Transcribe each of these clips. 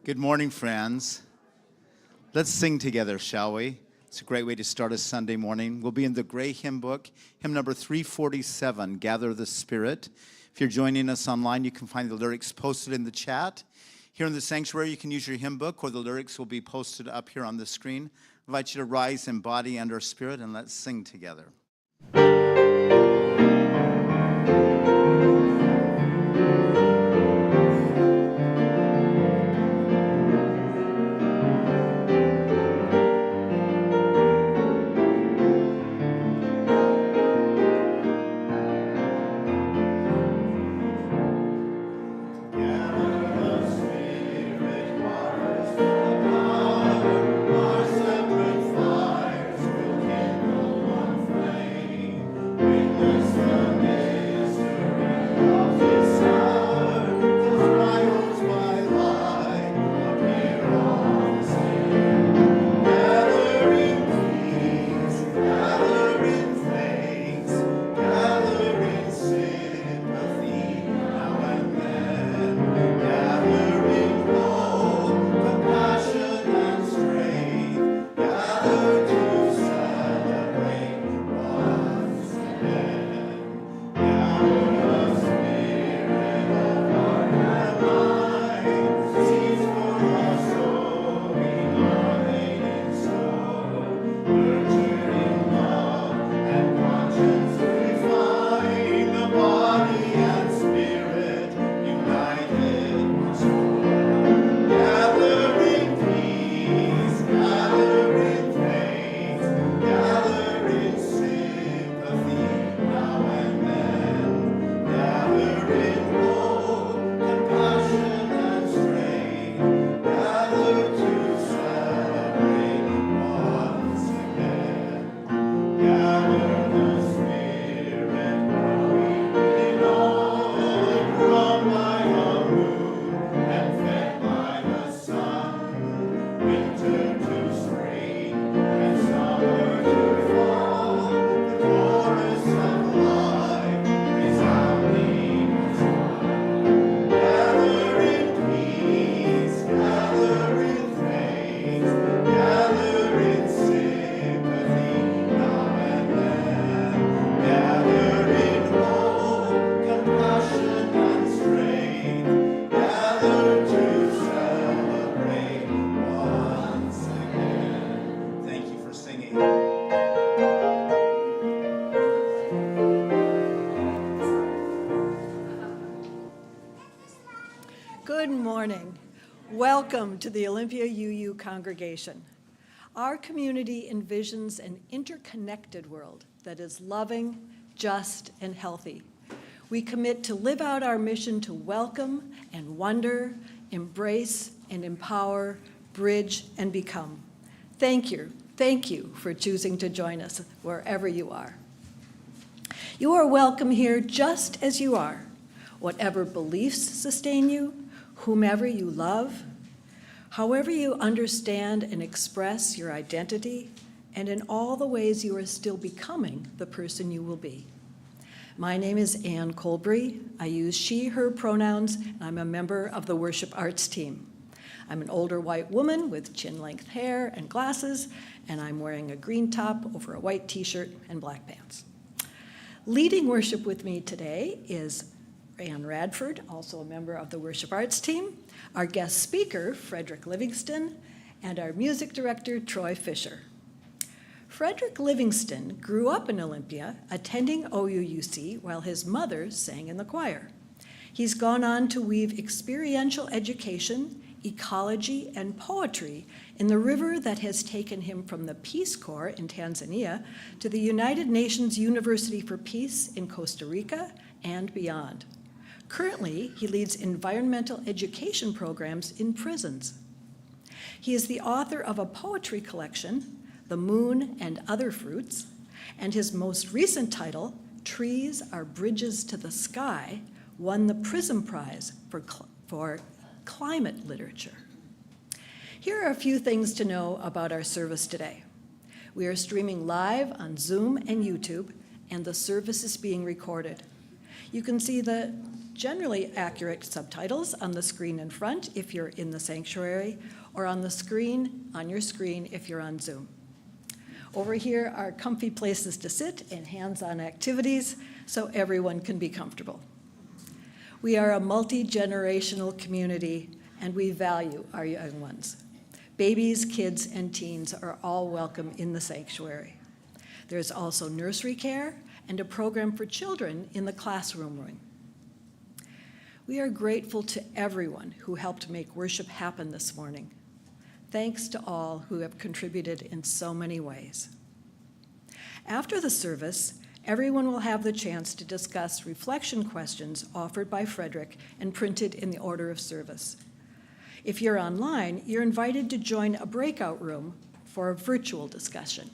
Good morning, friends. Let's sing together, shall we? It's a great way to start a Sunday morning. We'll be in the gray hymn book, hymn number 347, Gather the Spirit. If you're joining us online, you can find the lyrics posted in the chat. Here in the sanctuary, you can use your hymn book, or the lyrics will be posted up here on the screen. I invite you to rise in body and our spirit, and let's sing together. Welcome to the Olympia UU congregation. Our community envisions an interconnected world that is loving, just, and healthy. We commit to live out our mission to welcome and wonder, embrace and empower, bridge and become. Thank you for choosing to join us wherever you are. You are welcome here just as you are, whatever beliefs sustain you, whomever you love, however you understand and express your identity, and in all the ways you are still becoming the person you will be. My name is Ann Colbury. I use she, her pronouns, and I'm a member of the worship arts team. I'm an older white woman with chin-length hair and glasses, and I'm wearing a green top over a white t-shirt and black pants. Leading worship with me today is Ann Radford, also a member of the worship arts team, our guest speaker, Frederick Livingston, and our music director, Troy Fisher. Frederick Livingston grew up in Olympia, attending OUUC while his mother sang in the choir. He's gone on to weave experiential education, ecology, and poetry in the river that has taken him from the Peace Corps in Tanzania to the United Nations University for Peace in Costa Rica and beyond. Currently, he leads environmental education programs in prisons. He is the author of a poetry collection, The Moon and Other Fruits, and his most recent title, Trees Are Bridges to the Sky, won the Prism Prize for climate literature. Here are a few things to know about our service today. We are streaming live on Zoom and YouTube, and the service is being recorded. You can see the generally accurate subtitles on the screen in front if you're in the sanctuary, or on your screen if you're on Zoom. Over here are comfy places to sit and hands-on activities so everyone can be comfortable. We are a multi-generational community, and we value our young ones. Babies, kids, and teens are all welcome in the sanctuary. There's also nursery care and a program for children in the classroom room. We are grateful to everyone who helped make worship happen this morning. Thanks to all who have contributed in so many ways. After the service, everyone will have the chance to discuss reflection questions offered by Frederick and printed in the order of service. If you're online, you're invited to join a breakout room for a virtual discussion.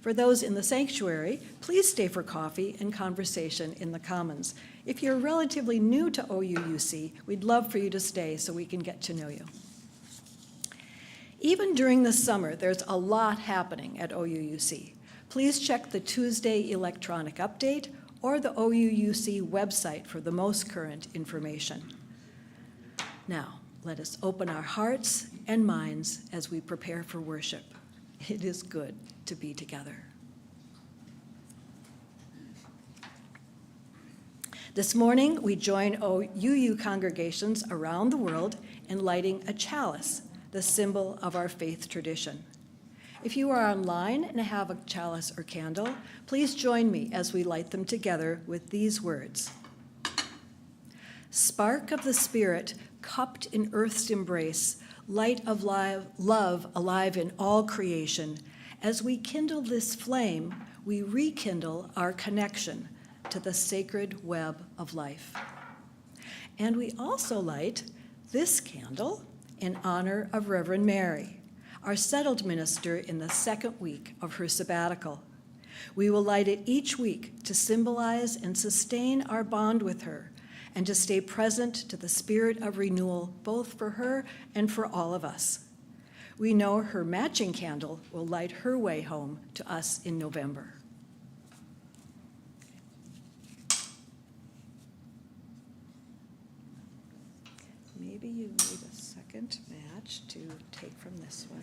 For those in the sanctuary, please stay for coffee and conversation in the Commons. If you're relatively new to OUUC, we'd love for you to stay so we can get to know you. Even during the summer, there's a lot happening at OUUC. Please check the Tuesday electronic update or the OUUC website for the most current information. Now, let us open our hearts and minds as we prepare for worship. It is good to be together. This morning, we join OUU congregations around the world in lighting a chalice, the symbol of our faith tradition. If you are online and have a chalice or candle, please join me as we light them together with these words. Spark of the Spirit, cupped in earth's embrace, light of love alive in all creation. As we kindle this flame, we rekindle our connection to the sacred web of life. And we also light this candle in honor of Reverend Mary, our settled minister in the second week of her sabbatical. We will light it each week to symbolize and sustain our bond with her and to stay present to the spirit of renewal, both for her and for all of us. We know her matching candle will light her way home to us in November. Maybe you need a second match to take from this one.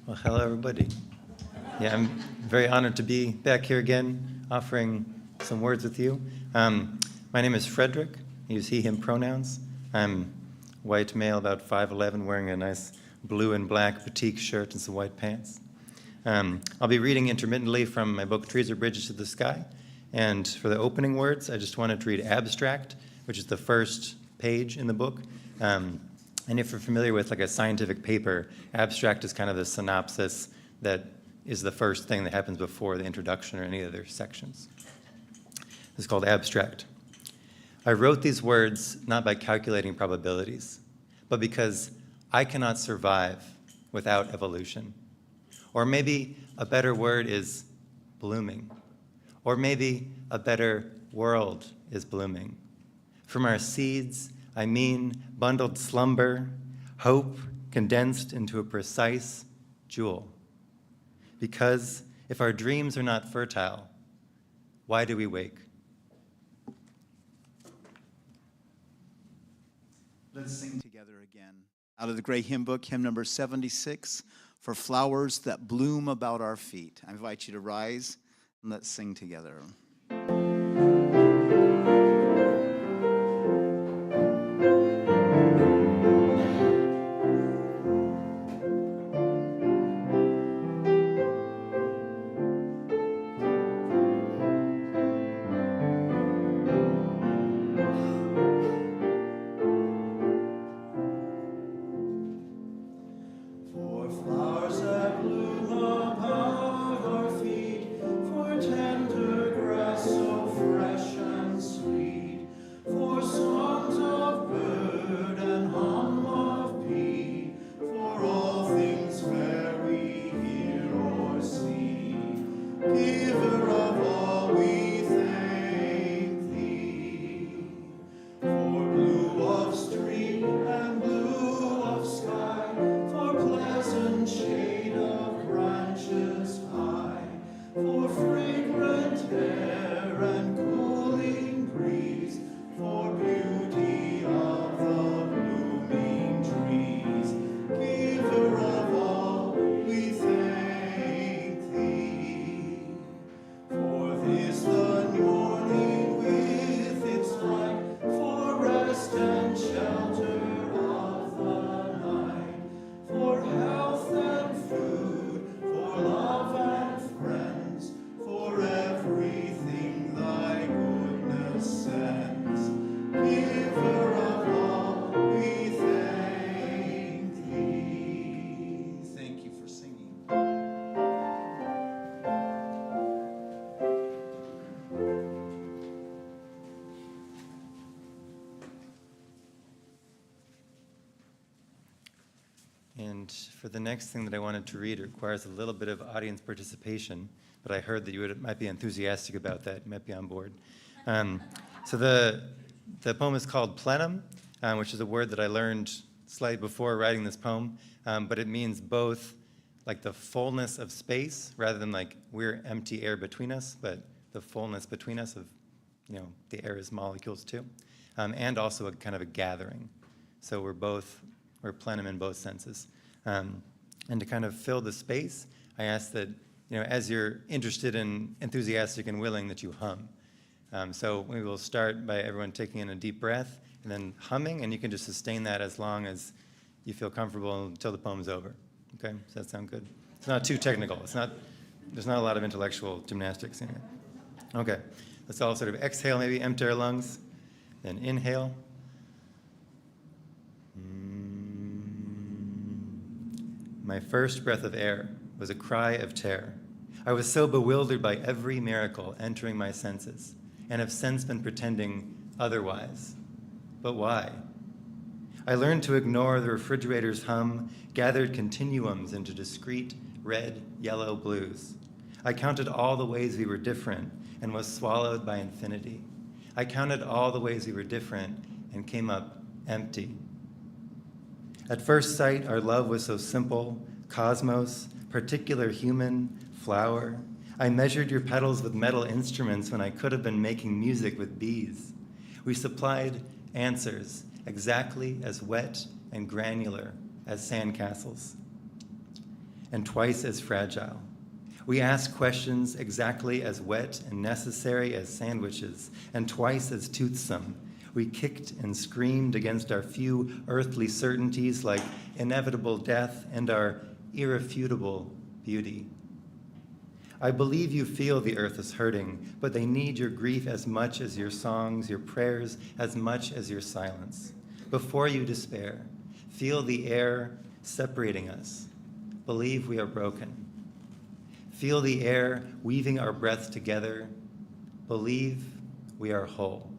Well, hello, everybody. Yeah, I'm very honored to be back here again, offering some words with you. My name is Frederick. I use he, him pronouns. I'm white male, about 5'11", wearing a nice blue and black batik shirt and some white pants. I'll be reading intermittently from my book, Trees Are Bridges to the Sky. And for the opening words, I just wanted to read abstract, which is the first page in the book. And if you're familiar with like a scientific paper, abstract is kind of the synopsis that is the first thing that happens before the introduction or any other sections. It's called abstract. I wrote these words not by calculating probabilities, but because I cannot survive without evolution. Or maybe a better word is blooming. Or maybe a better world is blooming. From our seeds, I mean bundled slumber, hope condensed into a precise jewel. Because if our dreams are not fertile, why do we wake? Let's sing together again. Out of the Gray Hymn Book, hymn number 76, For Flowers That Bloom About Our Feet. I invite you to rise and let's sing together. For flowers And for the next thing that I wanted to read, it requires a little bit of audience participation, but I heard that you might be enthusiastic about that. You might be on board. So the poem is called plenum, which is a word that I learned slightly before writing this poem, but it means both like the fullness of space, rather than like we're empty air between us, but the fullness between us of, the air is molecules too, and also a kind of a gathering. So we're plenum in both senses. And to kind of fill the space, I ask that, as you're interested and enthusiastic and willing, that you hum. So we will start by everyone taking in a deep breath and then humming, and you can just sustain that as long as you feel comfortable until the poem's over. Okay, does that sound good? It's not too technical. There's not a lot of intellectual gymnastics in it. Okay, let's all sort of exhale, maybe empty our lungs, then inhale. My first breath of air was a cry of terror. I was so bewildered by every miracle entering my senses, and have since been pretending otherwise. But why? I learned to ignore the refrigerator's hum, gathered continuums into discrete red, yellow, blues. I counted all the ways we were different and was swallowed by infinity. I counted all the ways we were different and came up empty. At first sight, our love was so simple, cosmos, particular human, flower. I measured your petals with metal instruments when I could have been making music with bees. We supplied answers exactly as wet and granular as sandcastles, and twice as fragile. We asked questions exactly as wet and necessary as sandwiches, and twice as toothsome. We kicked and screamed against our few earthly certainties like inevitable death and our irrefutable beauty. I believe you feel the earth is hurting, but they need your grief as much as your songs, your prayers as much as your silence. Before you despair, feel the air separating us. Believe we are broken. Feel the air weaving our breaths together. Believe we are whole.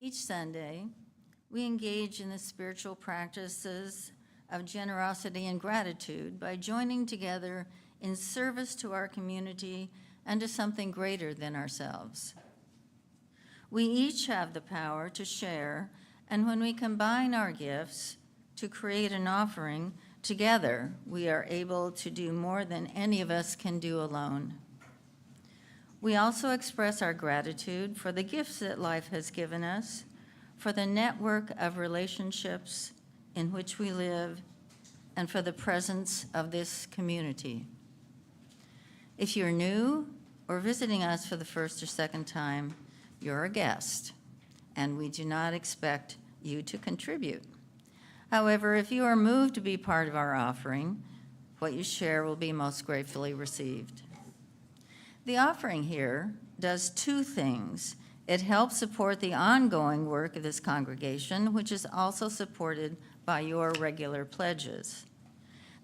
Each Sunday, we engage in the spiritual practices of generosity and gratitude by joining together in service to our community and to something greater than ourselves. We each have the power to share, and when we combine our gifts to create an offering, together we are able to do more than any of us can do alone. We also express our gratitude for the gifts that life has given us, for the network of relationships in which we live, and for the presence of this community. If you're new or visiting us for the first or second time, you're a guest, and we do not expect you to contribute. However, if you are moved to be part of our offering, what you share will be most gratefully received. The offering here does two things. It helps support the ongoing work of this congregation, which is also supported by your regular pledges.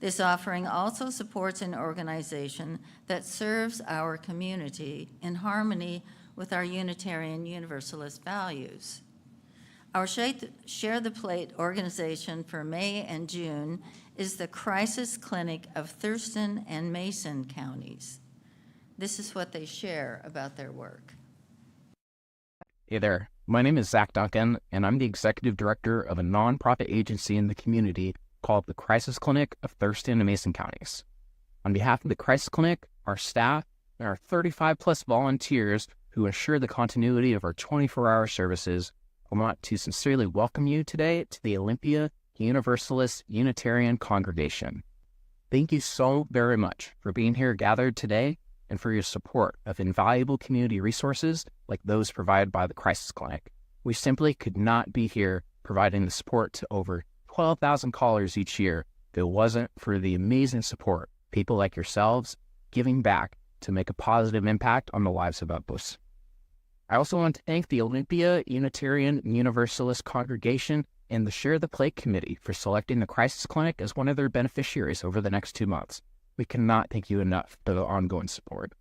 This offering also supports an organization that serves our community in harmony with our Unitarian-Universalist values. Our Share the Plate organization for May and June is the Crisis Clinic of Thurston and Mason counties. This is what they share about their work. Hey there, my name is Zach Duncan, and I'm the executive director of a nonprofit agency in the community called the Crisis Clinic of Thurston and Mason counties. On behalf of the Crisis Clinic, our staff, and our 35 plus volunteers who ensure the continuity of our 24-hour services, I want to sincerely welcome you today to the Olympia Universalist Unitarian congregation. Thank you so very much for being here gathered today and for your support of invaluable community resources like those provided by the Crisis Clinic. We simply could not be here providing the support to over 12,000 callers each year if it wasn't for the amazing support people like yourselves giving back to make a positive impact on the lives of others. I also want to thank the Olympia Unitarian-Universalist congregation and the Share the Plate Committee for selecting the Crisis Clinic as one of their beneficiaries over the next 2 months. We cannot thank you enough for the ongoing support.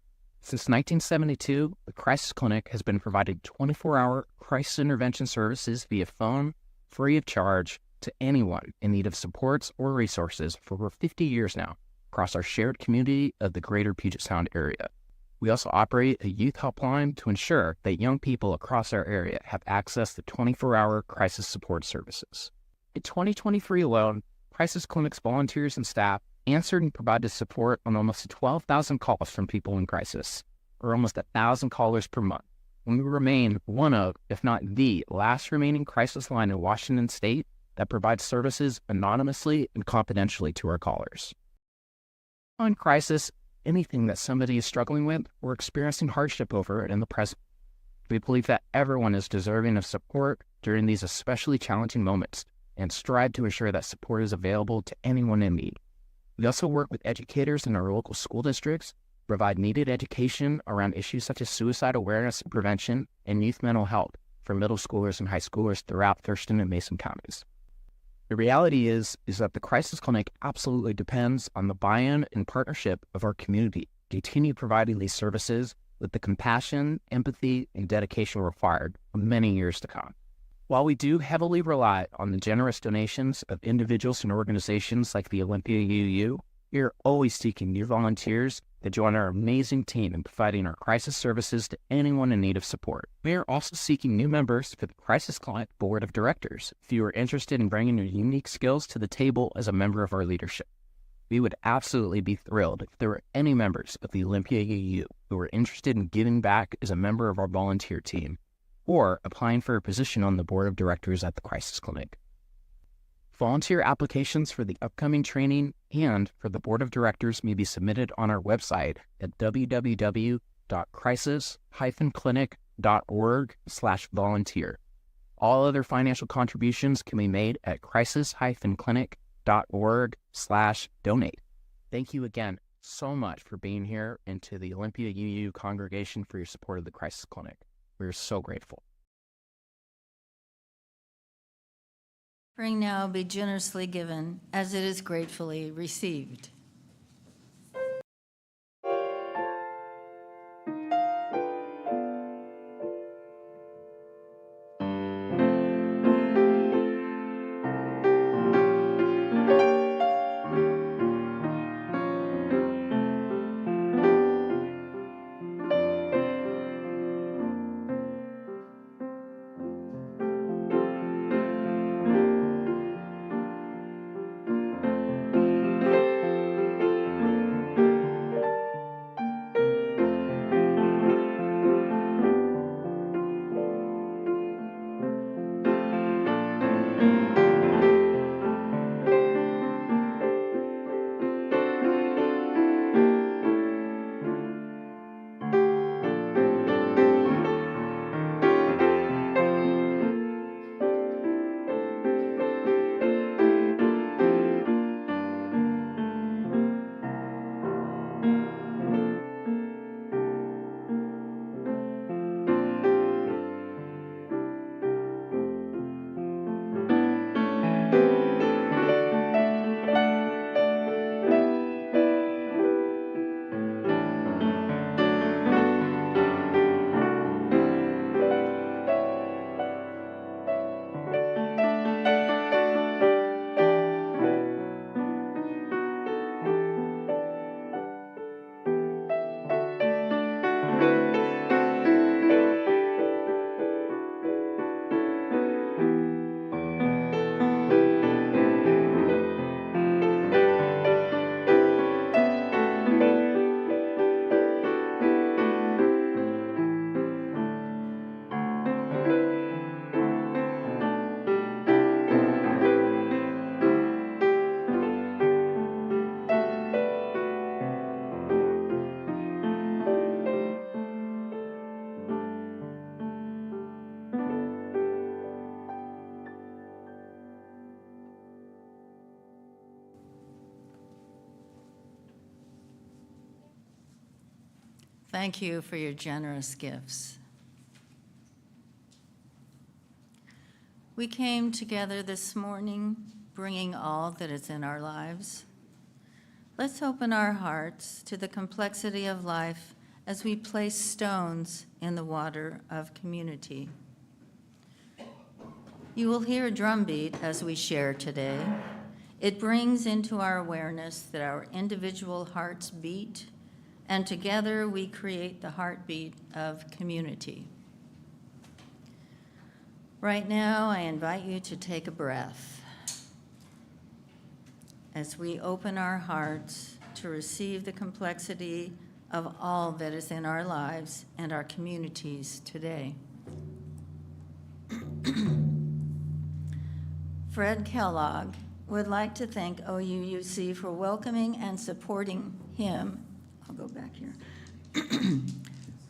Since 1972, the Crisis Clinic has been providing 24-hour crisis intervention services via phone, free of charge, to anyone in need of supports or resources for over 50 years now across our shared community of the greater Puget Sound area. We also operate a youth helpline to ensure that young people across our area have access to 24-hour crisis support services. In 2023 alone, Crisis Clinic's volunteers and staff answered and provided support on almost 12,000 calls from people in crisis, or almost 1,000 callers per month. And we remain one of, if not the, last remaining crisis line in Washington state that provides services anonymously and confidentially to our callers. On crisis, anything that somebody is struggling with or experiencing hardship over in the present. We believe that everyone is deserving of support during these especially challenging moments and strive to ensure that support is available to anyone in need. We also work with educators in our local school districts, provide needed education around issues such as suicide awareness and prevention and youth mental health for middle schoolers and high schoolers throughout Thurston and Mason counties. The reality is that the Crisis Clinic absolutely depends on the buy-in and partnership of our community to continue providing these services with the compassion, empathy, and dedication required for many years to come. While we do heavily rely on the generous donations of individuals and organizations like the Olympia UU, we are always seeking new volunteers to join our amazing team in providing our crisis services to anyone in need of support. We are also seeking new members for the Crisis Clinic Board of Directors if you are interested in bringing your unique skills to the table as a member of our leadership. We would absolutely be thrilled if there were any members of the Olympia UU who are interested in giving back as a member of our volunteer team or applying for a position on the Board of Directors at the Crisis Clinic. Volunteer applications for the upcoming training and for the Board of Directors may be submitted on our website at www.crisis-clinic.org/volunteer. All other financial contributions can be made at crisis-clinic.org/donate. Thank you again so much for being here and to the Olympia UU congregation for your support of the Crisis Clinic. We are so grateful. Offering now be generously given as it is gratefully received. thank you for your generous gifts. We came together this morning bringing all that is in our lives. Let's open our hearts to the complexity of life as we place stones in the water of community. You will hear a drumbeat as we share today. It brings into our awareness that our individual hearts beat, and together we create the heartbeat of community. Right now, I invite you to take a breath as we open our hearts to receive the complexity of all that is in our lives and our communities today. Fred Kellogg would like to thank OUUC for welcoming and supporting him, I'll go back here,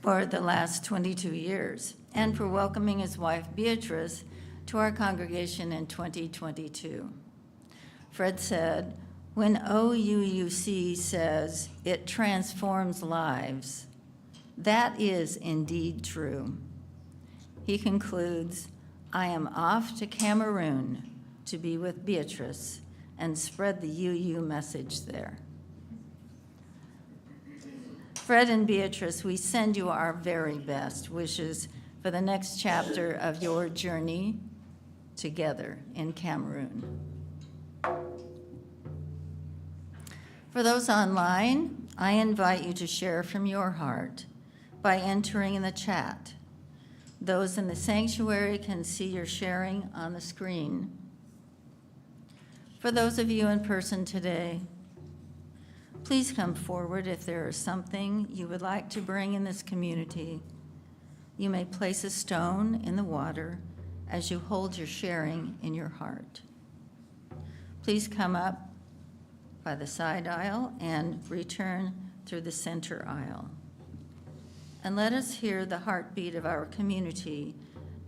for the last 22 years, and for welcoming his wife Beatrice to our congregation in 2022. Fred said, when OUUC says it transforms lives, that is indeed true. He concludes, I am off to Cameroon to be with Beatrice and spread the UU message there. Fred and Beatrice, we send you our very best wishes for the next chapter of your journey together in Cameroon. For those online, I invite you to share from your heart by entering in the chat. Those in the sanctuary can see your sharing on the screen. For those of you in person today, please come forward if there is something you would like to bring in this community. You may place a stone in the water as you hold your sharing in your heart. Please come up by the side aisle and return through the center aisle. And let us hear the heartbeat of our community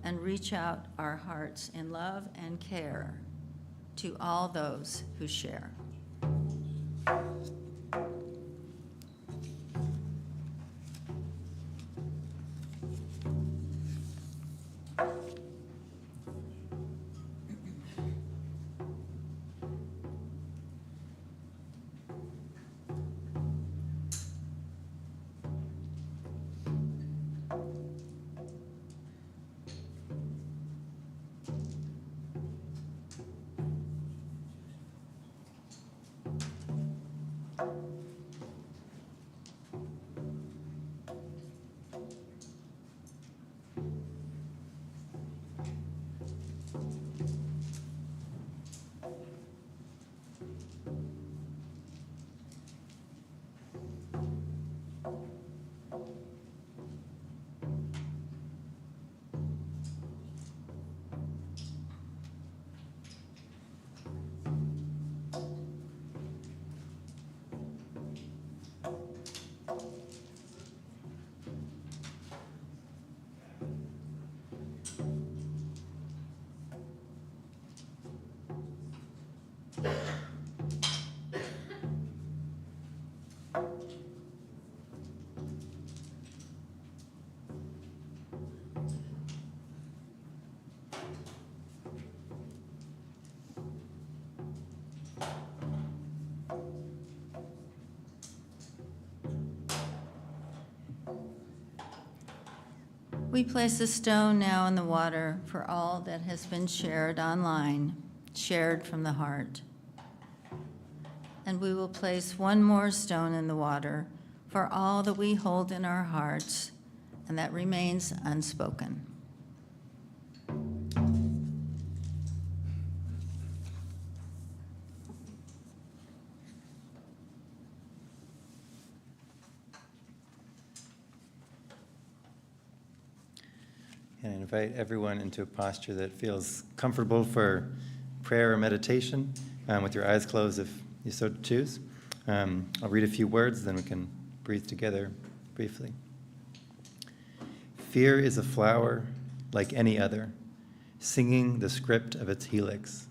and reach out our hearts in love and care to all those who share. We place a stone now in the water for all that has been shared online, shared from the heart. And we will place one more stone in the water for all that we hold in our hearts and that remains unspoken. And I invite everyone into a posture that feels comfortable for prayer or meditation, with your eyes closed if you so choose. I'll read a few words, then we can breathe together briefly. Fear is a flower like any other, singing the script of its helix.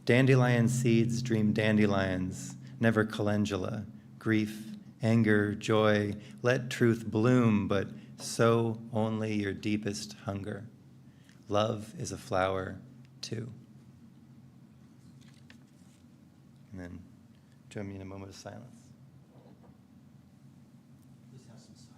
Dandelion seeds dream dandelions, never calendula, grief anger, joy. Let truth bloom, but sow only your deepest hunger. Love is a flower too. And then join me in a moment of silence. Let's have some silence.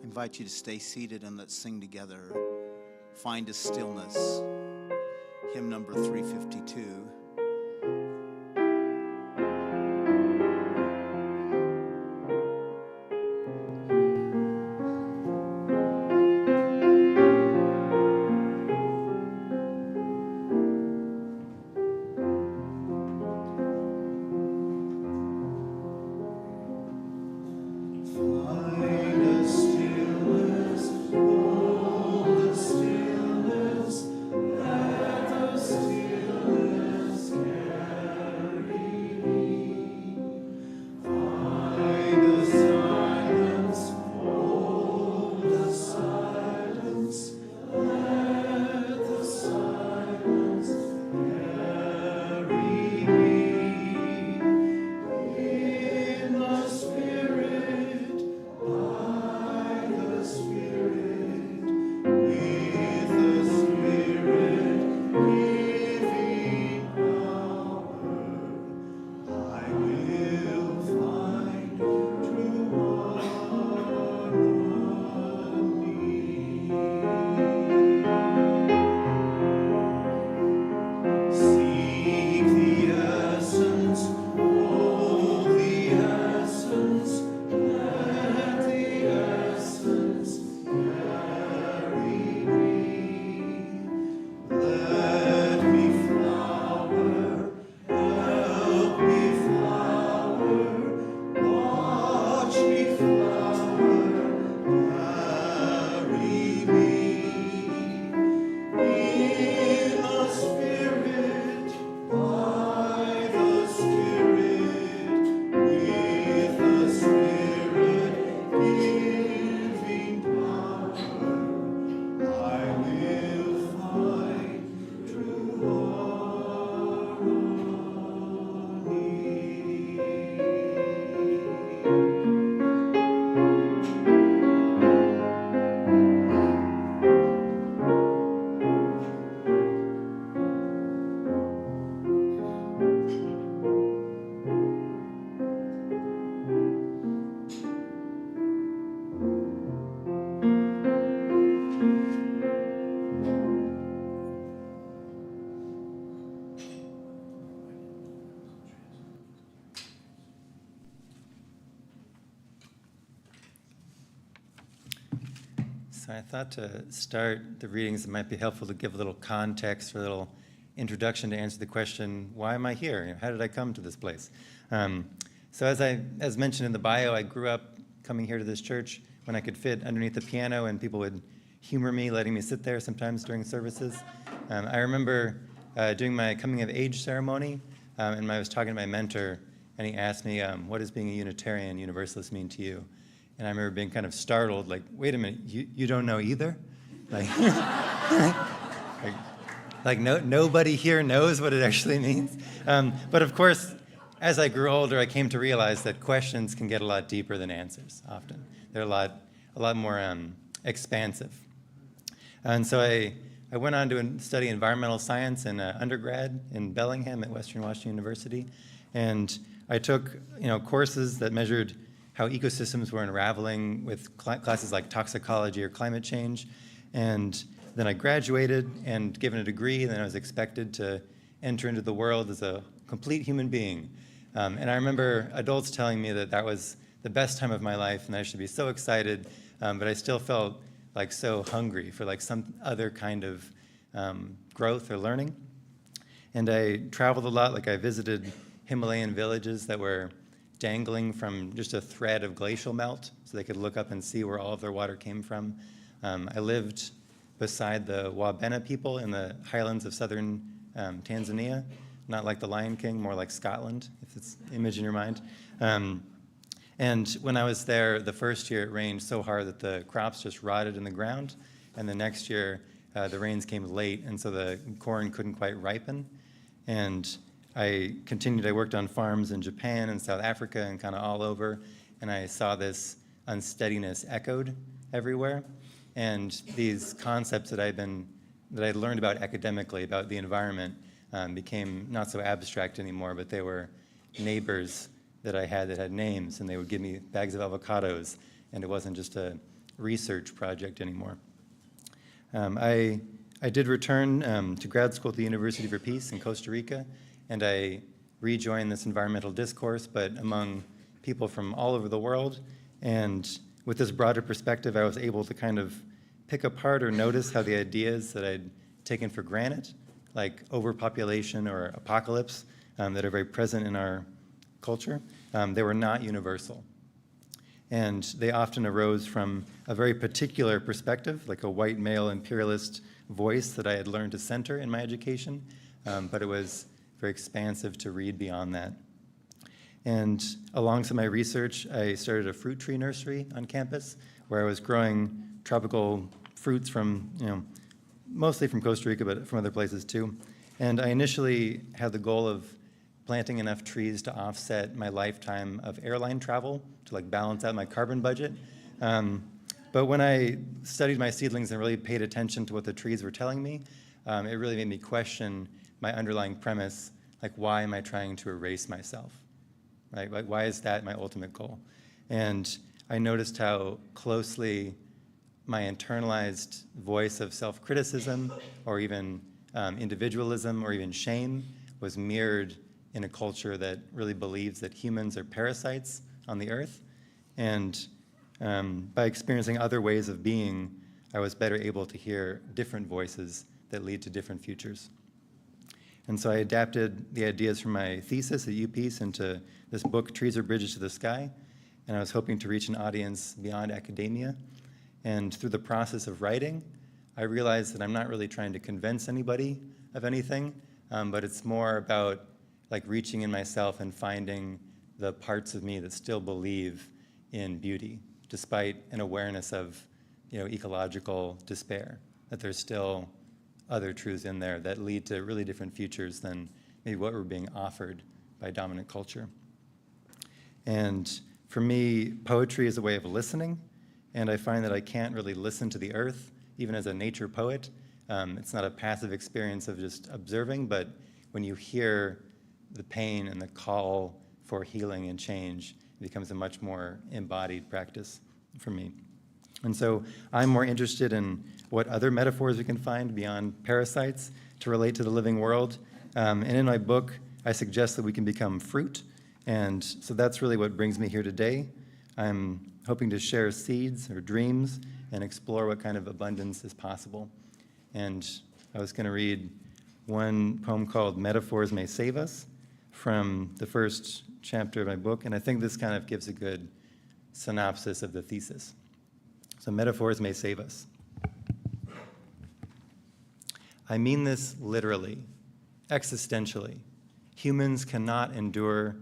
I invite you to stay seated and let's sing together. Find a Stillness, hymn number 352. So I thought to start the readings, it might be helpful to give a little context or a little introduction to answer the question, why am I here? How did I come to this place? So as mentioned in the bio, I grew up coming here to this church when I could fit underneath the piano and people would humor me, letting me sit there sometimes during services. I remember doing my coming of age ceremony, and I was talking to my mentor, and he asked me, what does being a Unitarian-Universalist mean to you? And I remember being kind of startled, like, wait a minute, you don't know either? Like, nobody here knows what it actually means. But of course, as I grew older, I came to realize that questions can get a lot deeper than answers often. They're a lot more expansive. And so I went on to study environmental science in undergrad in Bellingham at Western Washington University. And I took courses that measured how ecosystems were unraveling with classes like toxicology or climate change. And then I graduated and given a degree, and then I was expected to enter into the world as a complete human being. And I remember adults telling me that that was the best time of my life and I should be so excited, but I still felt like so hungry for like some other kind of growth or learning. And I traveled a lot. Like I visited Himalayan villages that were dangling from just a thread of glacial melt so they could look up and see where all of their water came from. I lived beside the Wabena people in the highlands of southern Tanzania, not like the Lion King, more like Scotland, if it's an image in your mind. And when I was there, the first year it rained so hard that the crops just rotted in the ground. And the next year, the rains came late, and so the corn couldn't quite ripen. And I continued, I worked on farms in Japan and South Africa and kind of all over, and I saw this unsteadiness echoed everywhere. And these concepts that I'd learned about academically about the environment became not so abstract anymore, but they were neighbors that I had that had names, and they would give me bags of avocados, and it wasn't just a research project anymore. I did return to grad school at the University for Peace in Costa Rica, and I rejoined this environmental discourse, but among people from all over the world. And with this broader perspective, I was able to kind of pick apart or notice how the ideas that I'd taken for granted, like overpopulation or apocalypse, that are very present in our culture, they were not universal. And they often arose from a very particular perspective, like a white male imperialist voice that I had learned to center in my education, but it was very expansive to read beyond that. And alongside my research, I started a fruit tree nursery on campus where I was growing tropical fruits from, mostly from Costa Rica, but from other places too. And I initially had the goal of planting enough trees to offset my lifetime of airline travel to like balance out my carbon budget. But when I studied my seedlings and really paid attention to what the trees were telling me, it really made me question my underlying premise, like why am I trying to erase myself? Right? Like why is that my ultimate goal? And I noticed how closely my internalized voice of self-criticism or even individualism or even shame was mirrored in a culture that really believes that humans are parasites on the earth. And by experiencing other ways of being, I was better able to hear different voices that lead to different futures. And so I adapted the ideas from my thesis at UPeace into this book, Trees Are Bridges to the Sky, and I was hoping to reach an audience beyond academia. And through the process of writing, I realized that I'm not really trying to convince anybody of anything, but it's more about like reaching in myself and finding the parts of me that still believe in beauty, despite an awareness of ecological despair, that there's still other truths in there that lead to really different futures than maybe what we're being offered by dominant culture. And for me, poetry is a way of listening, and I find that I can't really listen to the earth, even as a nature poet. It's not a passive experience of just observing, but when you hear the pain and the call for healing and change, it becomes a much more embodied practice for me. And so I'm more interested in what other metaphors we can find beyond parasites to relate to the living world. And in my book, I suggest that we can become fruit. And so that's really what brings me here today. I'm hoping to share seeds or dreams and explore what kind of abundance is possible. And I was going to read one poem called Metaphors May Save Us from the first chapter of my book, and I think this kind of gives a good synopsis of the thesis. So metaphors may save us. I mean this literally, existentially. Humans cannot endure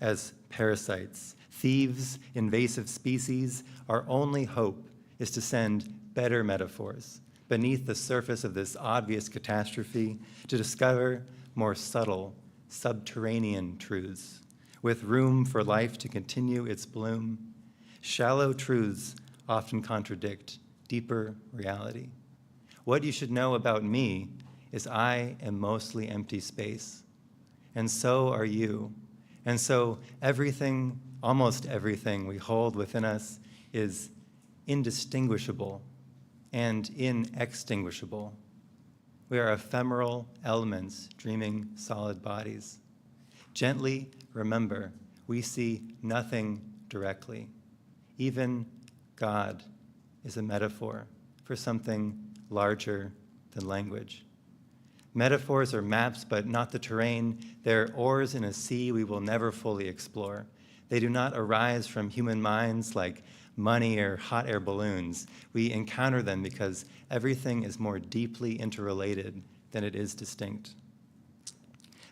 as parasites, thieves, invasive species. Our only hope is to send better metaphors beneath the surface of this obvious catastrophe to discover more subtle, subterranean truths, with room for life to continue its bloom. Shallow truths often contradict deeper reality. What you should know about me is I am mostly empty space, and so are you. And so everything, almost everything we hold within us is indistinguishable and inextinguishable. We are ephemeral elements dreaming solid bodies. Gently remember, we see nothing directly. Even God is a metaphor for something larger than language. Metaphors are maps, but not the terrain. They're oars in a sea we will never fully explore. They do not arise from human minds like money or hot air balloons. We encounter them because everything is more deeply interrelated than it is distinct.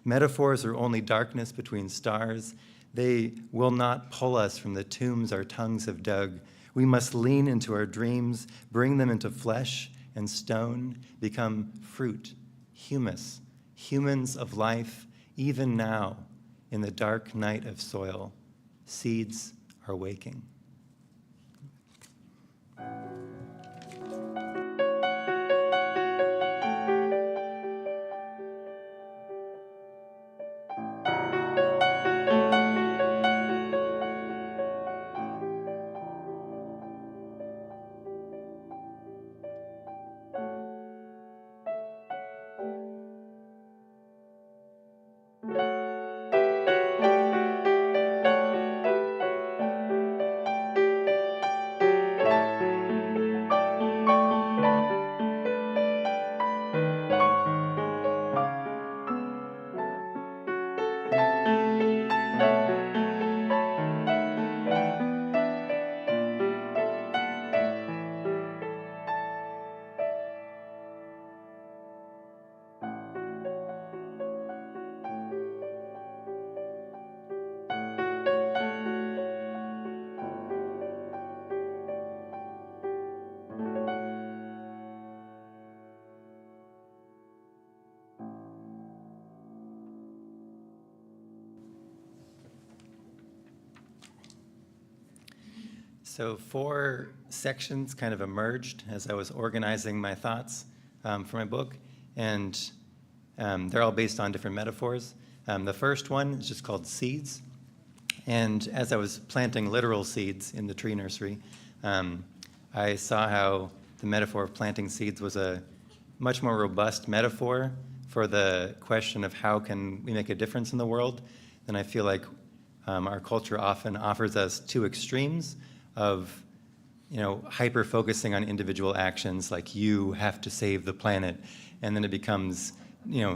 Metaphors are only darkness between stars. They will not pull us from the tombs our tongues have dug. We must lean into our dreams, bring them into flesh and stone, become fruit, humus, humans of life, even now in the dark night of soil. Seeds are waking. So 4 sections kind of emerged as I was organizing my thoughts for my book, and they're all based on different metaphors. The first one is just called seeds, and as I was planting literal seeds in the tree nursery, I saw how the metaphor of planting seeds was a much more robust metaphor for the question of how can we make a difference in the world than I feel like our culture often offers us 2 extremes of, hyper-focusing on individual actions, like you have to save the planet, and then it becomes,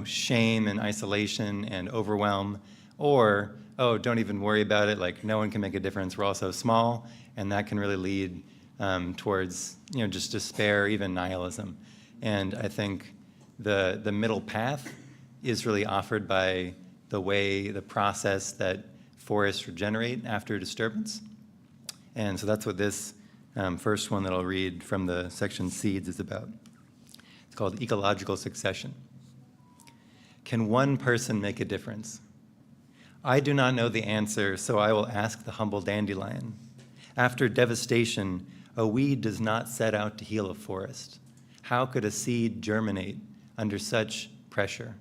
shame and isolation and overwhelm, or, oh, don't even worry about it, like no one can make a difference, we're all so small, and that can really lead towards, just despair, even nihilism. And I think the middle path is really offered by the process that forests regenerate after disturbance. And so that's what this first one that I'll read from the section Seeds is about. It's called Ecological Succession. Can one person make a difference? I do not know the answer, so I will ask the humble dandelion. After devastation, a weed does not set out to heal a forest. How could a seed germinate under such pressure?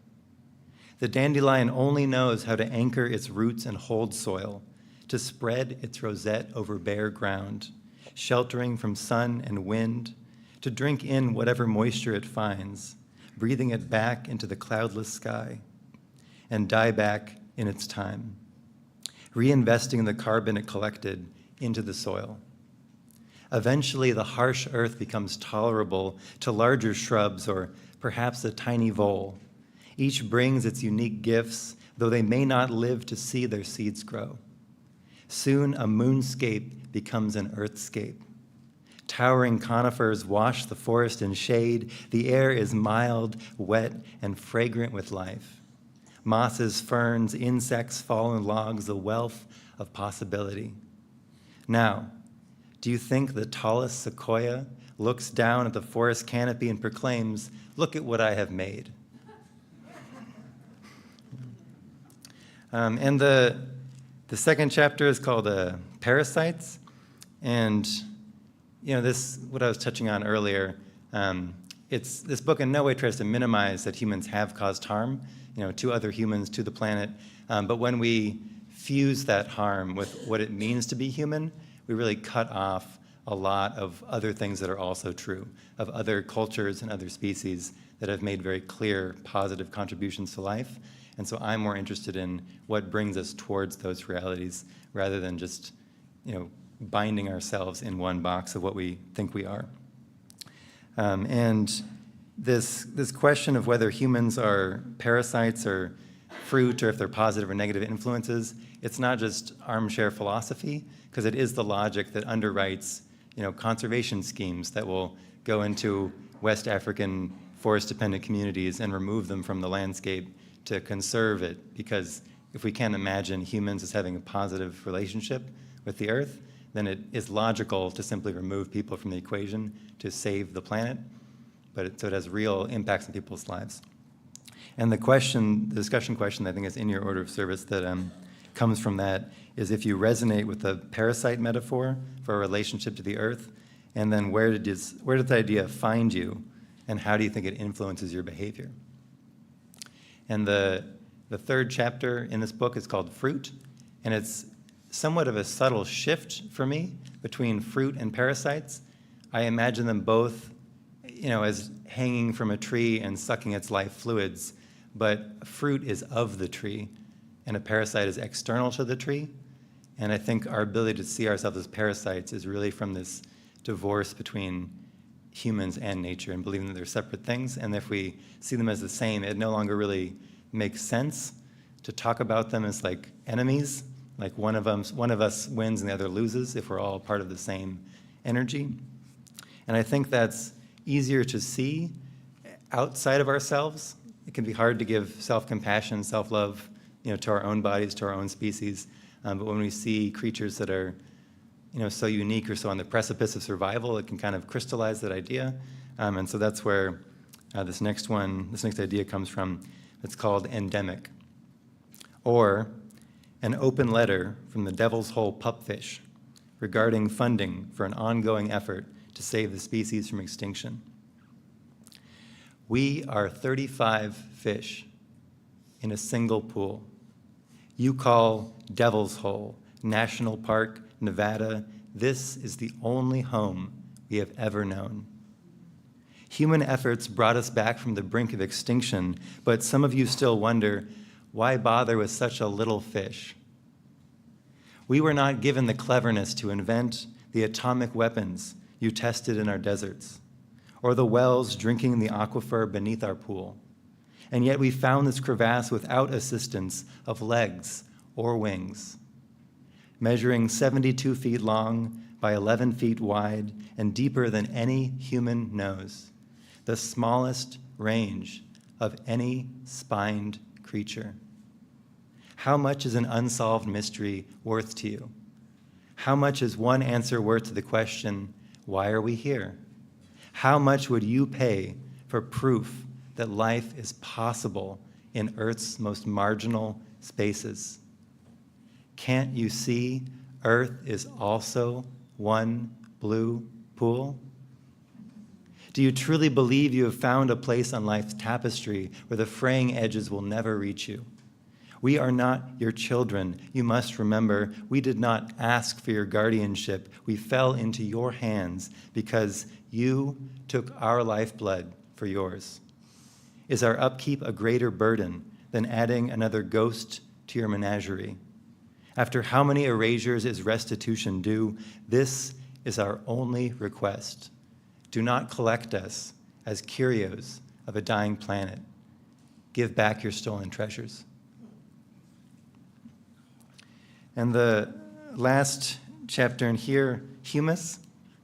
The dandelion only knows how to anchor its roots and hold soil, to spread its rosette over bare ground, sheltering from sun and wind, to drink in whatever moisture it finds, breathing it back into the cloudless sky, and die back in its time, reinvesting the carbon it collected into the soil. Eventually, the harsh earth becomes tolerable to larger shrubs or perhaps a tiny vole. Each brings its unique gifts, though they may not live to see their seeds grow. Soon a moonscape becomes an earthscape. Towering conifers wash the forest in shade. The air is mild, wet, and fragrant with life. Mosses, ferns, insects, fallen logs, a wealth of possibility. Now, do you think the tallest sequoia looks down at the forest canopy and proclaims, "Look at what I have made"? And the second chapter is called Parasites, and this, what I was touching on earlier, this book in no way tries to minimize that humans have caused harm, to other humans, to the planet. But when we fuse that harm with what it means to be human, we really cut off a lot of other things that are also true, of other cultures and other species that have made very clear positive contributions to life. And so I'm more interested in what brings us towards those realities rather than just, binding ourselves in one box of what we think we are. And this question of whether humans are parasites or fruit, or if they're positive or negative influences, it's not just armchair philosophy, because it is the logic that underwrites, conservation schemes that will go into West African forest-dependent communities and remove them from the landscape to conserve it. Because if we can't imagine humans as having a positive relationship with the earth, then it is logical to simply remove people from the equation to save the planet. So it has real impacts on people's lives. And the discussion question I think is in your order of service that comes from that is if you resonate with the parasite metaphor for a relationship to the earth, and then where did the idea find you, and how do you think it influences your behavior? And the third chapter in this book is called Fruit, and it's somewhat of a subtle shift for me between fruit and parasites. I imagine them both, as hanging from a tree and sucking its life fluids, but fruit is of the tree, and a parasite is external to the tree. And I think our ability to see ourselves as parasites is really from this divorce between humans and nature and believing that they're separate things. And if we see them as the same, it no longer really makes sense to talk about them as like enemies, like one of us wins and the other loses if we're all part of the same energy. And I think that's easier to see outside of ourselves. It can be hard to give self-compassion, self-love, to our own bodies, to our own species. But when we see creatures that are, so unique or so on the precipice of survival, it can kind of crystallize that idea. And so that's where this next idea comes from. It's called endemic, or an open letter from the Devil's Hole pupfish regarding funding for an ongoing effort to save the species from extinction. We are 35 fish in a single pool. You call Devil's Hole, National Park, Nevada, this is the only home we have ever known. Human efforts brought us back from the brink of extinction, but some of you still wonder, why bother with such a little fish? We were not given the cleverness to invent the atomic weapons you tested in our deserts, or the wells drinking the aquifer beneath our pool. And yet we found this crevasse without assistance of legs or wings. Measuring 72 feet long by 11 feet wide and deeper than any human nose, the smallest range of any spined creature. How much is an unsolved mystery worth to you? How much is one answer worth to the question, why are we here? How much would you pay for proof that life is possible in Earth's most marginal spaces? Can't you see Earth is also one blue pool? Do you truly believe you have found a place on life's tapestry where the fraying edges will never reach you? We are not your children. You must remember, we did not ask for your guardianship. We fell into your hands because you took our lifeblood for yours. Is our upkeep a greater burden than adding another ghost to your menagerie? After how many erasures is restitution due? This is our only request. Do not collect us as curios of a dying planet. Give back your stolen treasures. And the last chapter in here, humus,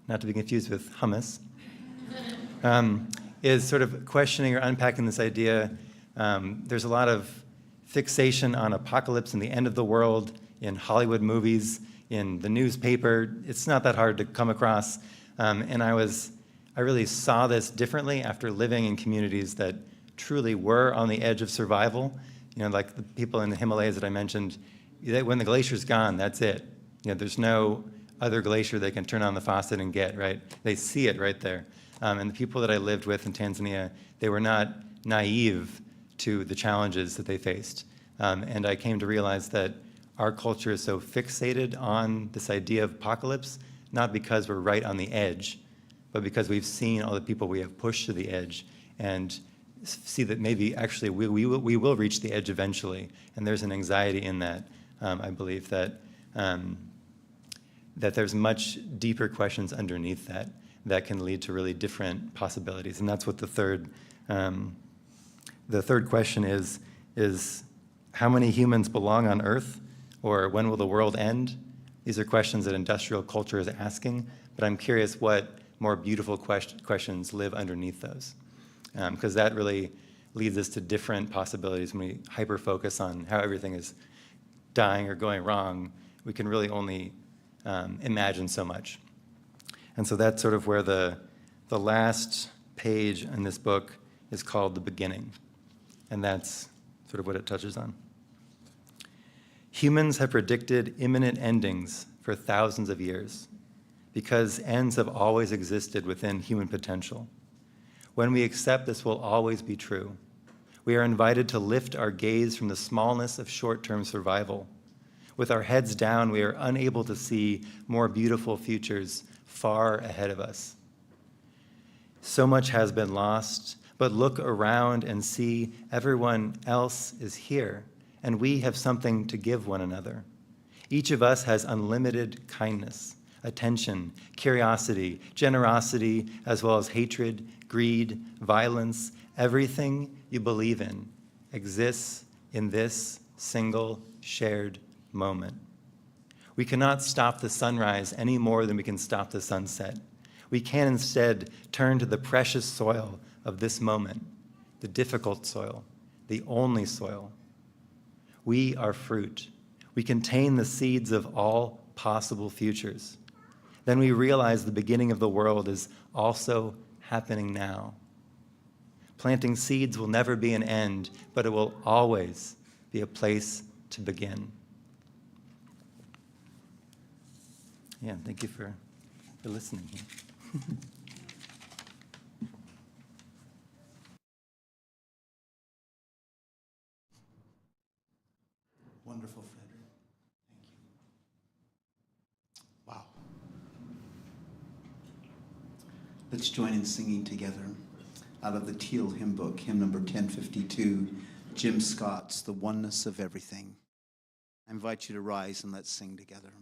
not to be confused with hummus, is sort of questioning or unpacking this idea. There's a lot of fixation on apocalypse and the end of the world in Hollywood movies, in the newspaper. It's not that hard to come across. And I really saw this differently after living in communities that truly were on the edge of survival. Like the people in the Himalayas that I mentioned, when the glacier's gone, that's it. There's no other glacier they can turn on the faucet and get, right? They see it right there. And the people that I lived with in Tanzania, they were not naive to the challenges that they faced. And I came to realize that our culture is so fixated on this idea of apocalypse, not because we're right on the edge, but because we've seen all the people we have pushed to the edge and see that maybe actually we will reach the edge eventually. And there's an anxiety in that. I believe that that there's much deeper questions underneath that can lead to really different possibilities. And that's what the third question is how many humans belong on Earth, or when will the world end? These are questions that industrial culture is asking, but I'm curious what more beautiful questions live underneath those. Because that really leads us to different possibilities. When we hyper-focus on how everything is dying or going wrong, we can really only imagine so much. And so that's sort of where the last page in this book is called The Beginning. And that's sort of what it touches on. Humans have predicted imminent endings for thousands of years because ends have always existed within human potential. When we accept this will always be true, we are invited to lift our gaze from the smallness of short-term survival. With our heads down, we are unable to see more beautiful futures far ahead of us. So much has been lost, but look around and see everyone else is here, and we have something to give one another. Each of us has unlimited kindness, attention, curiosity, generosity, as well as hatred, greed, violence. Everything you believe in exists in this single shared moment. We cannot stop the sunrise any more than we can stop the sunset. We can instead turn to the precious soil of this moment, the difficult soil, the only soil. We are fruit. We contain the seeds of all possible futures. Then we realize the beginning of the world is also happening now. Planting seeds will never be an end, but it will always be a place to begin. Yeah, thank you for listening. Wonderful, Frederick. Thank you. Wow. Let's join in singing together out of the Teal hymn book, hymn number 1052, Jim Scott's The Oneness of Everything. I invite you to rise and let's sing together.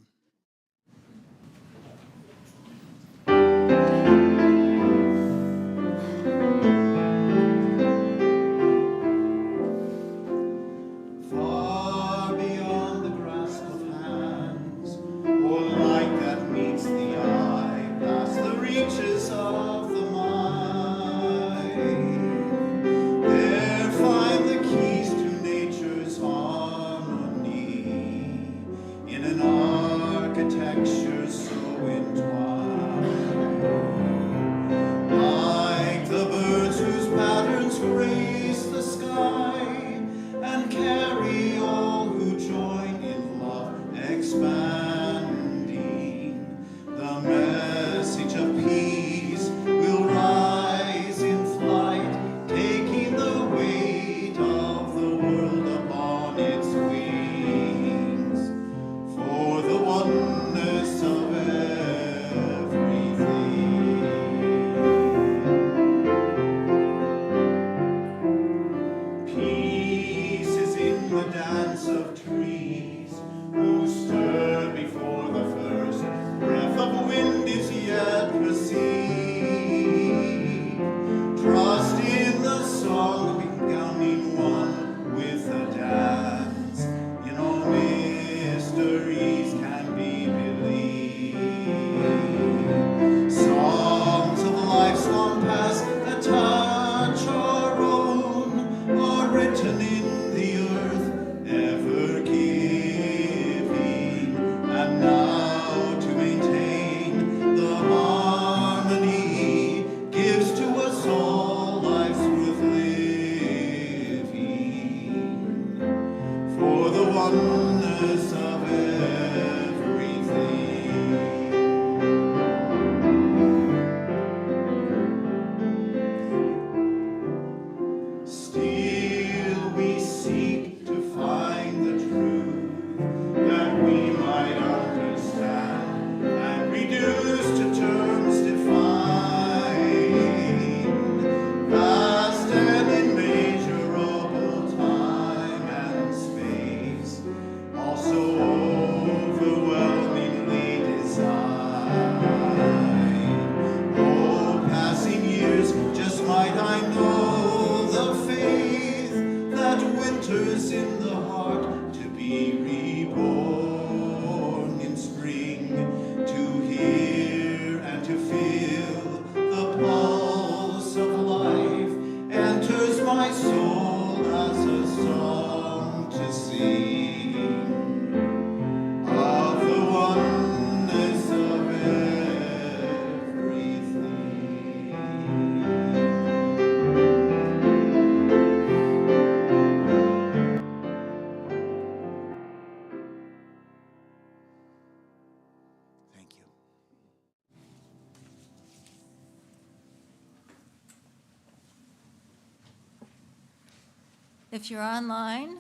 If you're online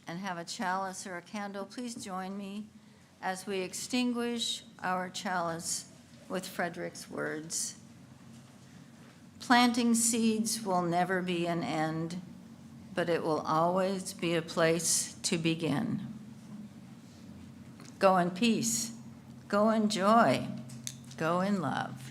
and have a chalice or a candle, please join me as we extinguish our chalice with Frederick's words. Planting seeds will never be an end, but it will always be a place to begin. Go in peace, go in joy, go in love.